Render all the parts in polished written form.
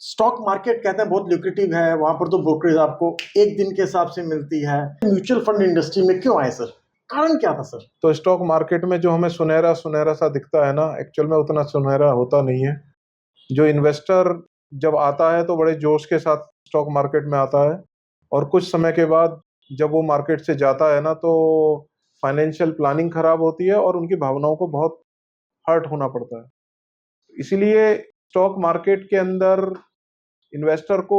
Stock market कहते हैं बहुत ल्यूक्रेटिव है, वहां पर तो ब्रोकरेज आपको एक दिन के हिसाब से मिलती है। म्यूचुअल फंड इंडस्ट्री में क्यों आए सर? कारण क्या था सर? तो स्टॉक मार्केट में जो हमें सुनहरा सुनहरा सा दिखता है ना, एक्चुअल में उतना सुनहरा होता नहीं है। जो इन्वेस्टर जब आता है तो बड़े जोश के साथ स्टॉक मार्केट में आता है, और कुछ समय के बाद जब वो मार्केट से जाता है ना, तो फाइनेंशियल प्लानिंग खराब होती है और उनकी भावनाओं को बहुत हर्ट होना पड़ता है। इसीलिए स्टॉक मार्केट के अंदर इन्वेस्टर को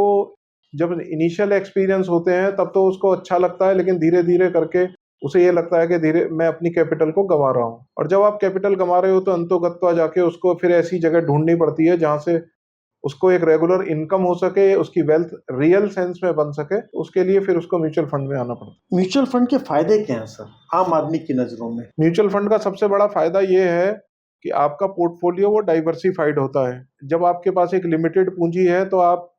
जब इनिशियल एक्सपीरियंस होते हैं तब तो उसको अच्छा लगता है, लेकिन धीरे धीरे करके उसे ये लगता है कि धीरे मैं अपनी कैपिटल को गंवा रहा हूँ। और जब आप कैपिटल गंवा रहे हो तो अंतोगत्वा जाके उसको फिर ऐसी जगह ढूंढनी पड़ती है जहां से उसको एक रेगुलर इनकम हो सके, उसकी वेल्थ रियल सेंस में बन सके। उसके लिए फिर उसको म्यूचुअल फंड में आना पड़ता है। म्यूचुअल फंड के फायदे क्या हैं सर आम आदमी की नजरों में? म्यूचुअल फंड का सबसे बड़ा फायदा ये है कि आपका पोर्टफोलियो वो डाइवर्सिफाइड होता है। जब आपके पास एक लिमिटेड पूंजी है तो आप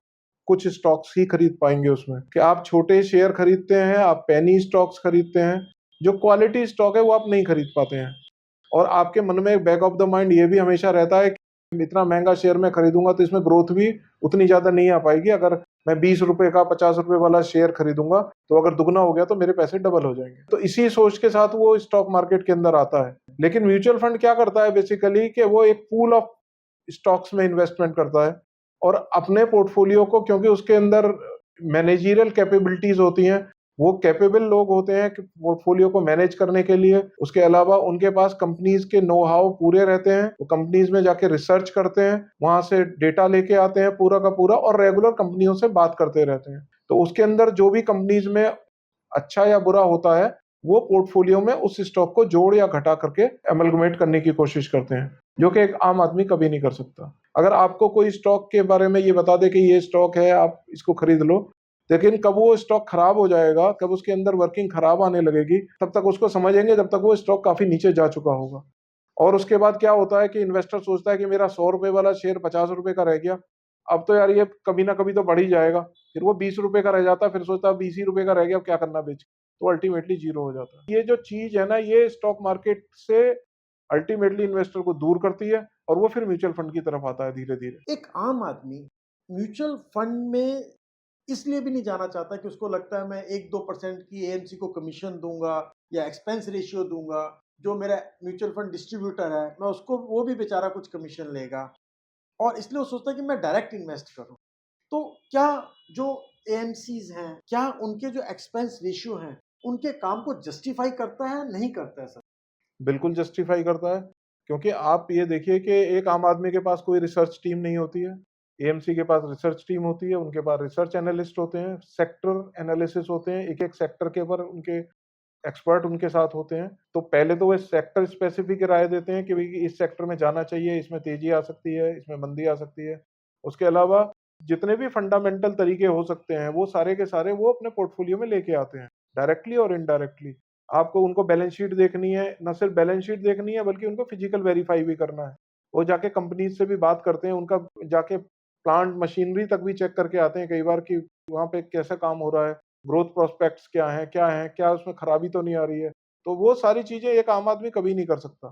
कुछ स्टॉक्स ही खरीद पाएंगे उसमें, कि आप छोटे शेयर खरीदते हैं, आप पेनी स्टॉक्स खरीदते हैं। जो क्वालिटी स्टॉक है वो आप नहीं खरीद पाते हैं। और आपके मन में बैक ऑफ द माइंड ये भी हमेशा रहता है कि इतना महंगा शेयर मैं खरीदूंगा तो इसमें ग्रोथ भी उतनी ज्यादा नहीं आ पाएगी। अगर मैं 20 रुपए का 50 रुपए वाला शेयर खरीदूंगा तो अगर दुगना हो गया तो मेरे पैसे डबल हो जाएंगे। तो इसी सोच के साथ वो स्टॉक मार्केट के अंदर आता है। लेकिन म्यूचुअल फंड क्या करता है बेसिकली, कि वो एक पूल ऑफ स्टॉक्स में इन्वेस्टमेंट करता है, और अपने पोर्टफोलियो को, क्योंकि उसके अंदर मैनेजरियल कैपेबिलिटीज होती हैं, वो कैपेबल लोग होते हैं कि पोर्टफोलियो को मैनेज करने के लिए। उसके अलावा उनके पास कंपनीज के नो हाउ पूरे रहते हैं, वो कंपनीज में जाके रिसर्च करते हैं, वहां से डेटा लेके आते हैं पूरा का पूरा, और रेगुलर कंपनियों से बात करते रहते हैं। तो उसके अंदर जो भी कंपनीज में अच्छा या बुरा होता है वो पोर्टफोलियो में उस स्टॉक को जोड़ या घटा करके एमलगमेट करने की कोशिश करते हैं, जो कि एक आम आदमी कभी नहीं कर सकता। अगर आपको कोई स्टॉक के बारे में ये बता दे कि ये स्टॉक है, आप इसको खरीद लो, लेकिन कब वो स्टॉक खराब हो जाएगा, कब उसके अंदर वर्किंग खराब आने लगेगी, तब तक उसको समझेंगे जब तक वो स्टॉक काफी नीचे जा चुका होगा। और उसके बाद क्या होता है कि इन्वेस्टर सोचता है कि मेरा 100 रुपए वाला शेयर 50 रुपए का रह गया, अब तो यार ये कभी ना कभी तो बढ़ ही जाएगा। फिर वो 20 रुपए का रह जाता है, फिर सोचता है 20 ही रुपए का रह गया, अब क्या करना बेच के? तो अल्टीमेटली जीरो हो जाता है। ये जो चीज है ना, ये स्टॉक मार्केट से अल्टीमेटली इन्वेस्टर को दूर करती है, और वो फिर म्यूचुअल फंड की तरफ आता है धीरे धीरे। एक आम आदमी म्यूचुअल फंड में इसलिए भी नहीं जाना चाहता कि उसको लगता है मैं 1-2% की एएमसी को कमीशन दूंगा या एक्सपेंस रेशियो दूंगा। जो मेरा म्यूचुअल फंड डिस्ट्रीब्यूटर है मैं उसको, वो भी बेचारा कुछ कमीशन लेगा, और इसलिए वो सोचता है कि मैं डायरेक्ट इन्वेस्ट करूं। तो क्या जो एएमसीज हैं, क्या उनके जो एक्सपेंस रेशियो हैं उनके काम को जस्टिफाई करता है, नहीं करता है सर? बिल्कुल जस्टिफाई करता है, क्योंकि आप ये देखिए कि एक आम आदमी के पास कोई रिसर्च टीम नहीं होती है। एएमसी के पास रिसर्च टीम होती है, उनके पास रिसर्च एनालिस्ट होते हैं, सेक्टर एनालिसिस होते हैं, एक एक सेक्टर के ऊपर उनके एक्सपर्ट उनके साथ होते हैं। तो पहले तो वो सेक्टर स्पेसिफिक राय देते हैं कि भाई इस सेक्टर में जाना चाहिए, इसमें तेजी आ सकती है, इसमें मंदी आ सकती है। उसके अलावा जितने भी फंडामेंटल तरीके हो सकते हैं वो सारे के सारे वो अपने पोर्टफोलियो में लेके आते हैं, डायरेक्टली और इनडायरेक्टली। आपको उनको बैलेंस शीट देखनी है, न सिर्फ बैलेंस शीट देखनी है बल्कि उनको फिजिकल वेरीफाई भी करना है। वो जाके कंपनीज से भी बात करते हैं, उनका जाके प्लांट मशीनरी तक भी चेक करके आते हैं कई बार, कि वहाँ पे कैसा काम हो रहा है, ग्रोथ प्रोस्पेक्ट्स क्या हैं, क्या उसमें खराबी तो नहीं आ रही है। तो वो सारी चीजें एक आम आदमी कभी नहीं कर सकता।